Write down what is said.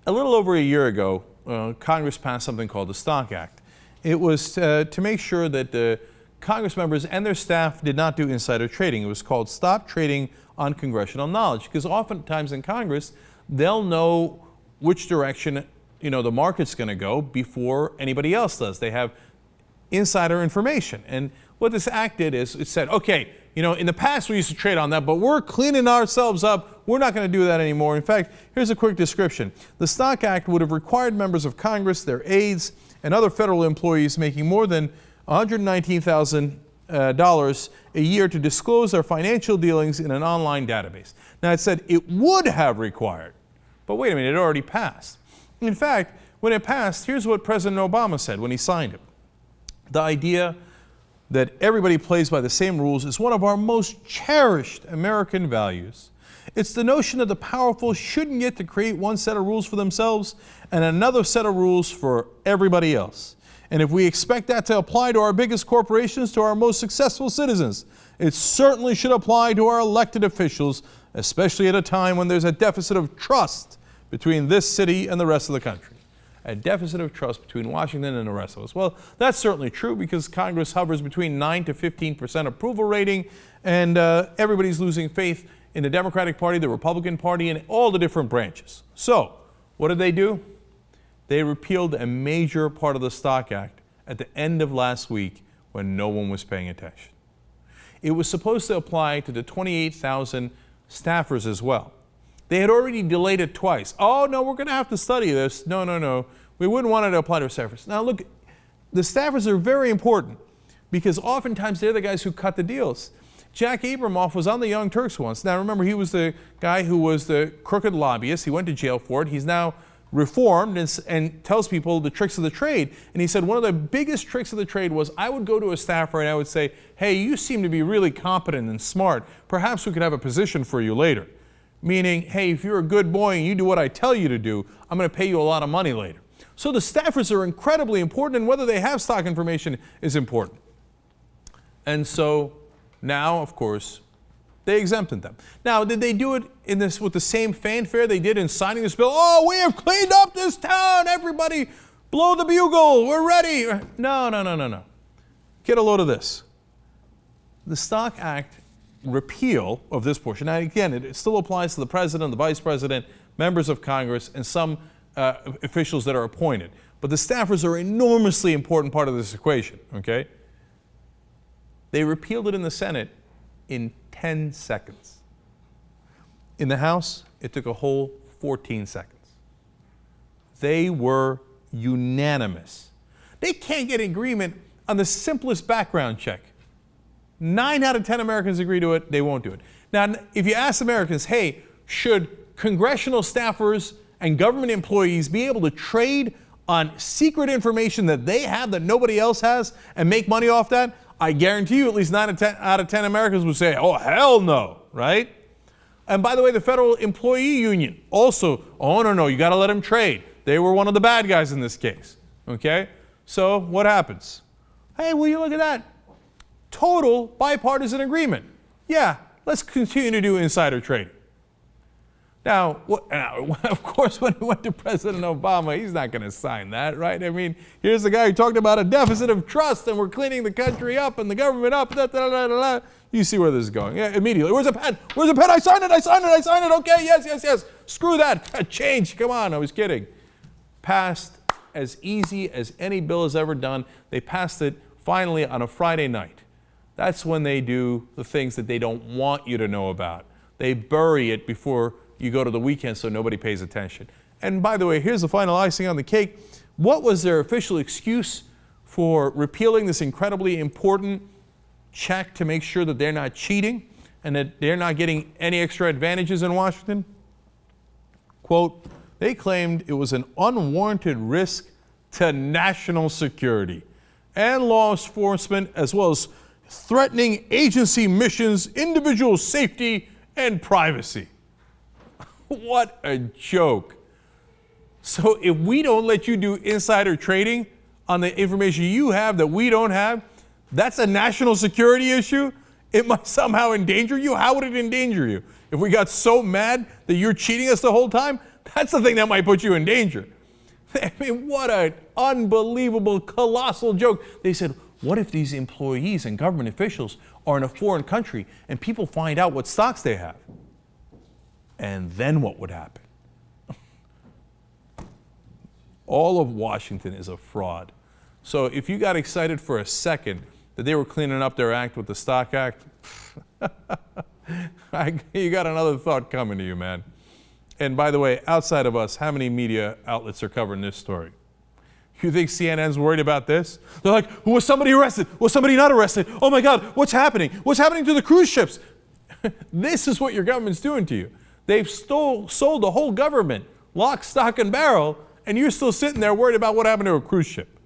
A little over a year ago, Congress passed something called the Stock Act. It was to make sure that the Congress members and their staff did not do insider trading. It was called Stop Trading on Congressional Knowledge, because oftentimes in Congress, they'll know which direction the market's going to go before anybody else does. They have insider information. And what this act did is it said, okay, in the past we used to trade on that, but we're cleaning ourselves up. We're not going to do that anymore. In fact, here's a quick description. The Stock Act would have required members of Congress, their aides, and other federal employees making more than $119,000 a year to disclose their financial dealings in an online database. Now, it said it would have required, but wait a minute, it already passed. In fact, when it passed, here's what President Obama said when he signed it. The idea that everybody plays by the same rules is one of our most cherished American values. It's the notion that the powerful shouldn't get to create one set of rules for themselves and another set of rules for everybody else. And if we expect that to apply to our biggest corporations, to our most successful citizens, it certainly should apply to our elected officials, especially at a time when there's a deficit of trust between this city and the rest of the country. A deficit of trust between Washington and the rest of us. Well, that's certainly true because Congress hovers between 9 to 15% approval rating, and everybody's losing faith in the Democratic Party, the Republican Party, and all the different branches. So, what did they do? They repealed a major part of the Stock Act at the end of last week when no one was paying attention. It was supposed to apply to the 28,000 staffers as well. They had already delayed it twice. Oh, no, we're going to have to study this. No. We wouldn't want it to apply to staffers. Now, look, the staffers are very important because oftentimes they're the guys who cut the deals. Jack Abramoff was on the Young Turks once. Now, remember, he was the guy who was the crooked lobbyist. He went to jail for it. He's now reformed and tells people the tricks of the trade. And he said one of the biggest tricks of the trade was I would go to a staffer and I would say, hey, you seem to be really competent and smart. Perhaps we could have a position for you later. Meaning, hey, if you're a good boy and you do what I tell you to do, I'm going to pay you a lot of money later. So the staffers are incredibly important, and whether they have stock information is important. And so now, of course, they exempted them. Now, did they do it with the same fanfare they did in signing this bill? Oh, we have cleaned up this town. Everybody blow the bugle. We're ready. No. Get a load of this. The Stock Act repeal of this portion. Now, again, it still applies to the president, the vice president, members of Congress, and some officials that are appointed. But the staffers are an enormously important part of this equation, okay? They repealed it in the Senate in 10 seconds. In the House, it took a whole 14 seconds. They were unanimous. They can't get agreement on the simplest background check. 9 out of 10 Americans agree to it, they won't do it. Now, if you ask Americans, hey, should congressional staffers and government employees be able to trade on secret information that they have that nobody else has and make money off that? I guarantee you at least 9 out of 10 Americans would say, oh, hell no, right? And by the way, the Federal Employee Union also, oh, no, you got to let them trade. They were one of the bad guys in this case, okay? So what happens? Hey, will you look at that? Total bipartisan agreement. Yeah, let's continue to do insider trading. Now, of course, when it went to President Obama, he's not going to sign that, right? I mean, here's the guy who talked about a deficit of trust and we're cleaning the country up and the government up. You see where this is going. Yeah, immediately. Where's the pen? Where's the pen? I signed it. Okay, yes. Screw that. Change. Come on, I was kidding. Passed as easy as any bill has ever done. They passed it finally on a Friday night. That's when they do the things that they don't want you to know about. They bury it before you go to the weekend so nobody pays attention. And by the way, here's the final icing on the cake. What was their official excuse for repealing this incredibly important check to make sure that they're not cheating and that they're not getting any extra advantages in Washington? Quote, they claimed it was an unwarranted risk to national security and law enforcement, as well as threatening agency missions, individual safety, and privacy. What a joke. So if we don't let you do insider trading on the information you have that we don't have, that's a national security issue? It might somehow endanger you? How would it endanger you? If we got so mad that you're cheating us the whole time? That's the thing that might put you in danger. I mean, what an unbelievable, colossal joke. They said, what if these employees and government officials are in a foreign country and people find out what stocks they have? And then what would happen? All of Washington is a fraud. So if you got excited for a second that they were cleaning up their act with the Stock Act, you got another thought coming to you, man. And by the way, outside of us, how many media outlets are covering this story? You think CNN's worried about this? They're like, was somebody arrested? Was somebody not arrested? Oh my God, what's happening? What's happening to the cruise ships? This is what your government's doing to you. They've sold the whole government, lock, stock, and barrel, and you're still sitting there worried about what happened to a cruise ship.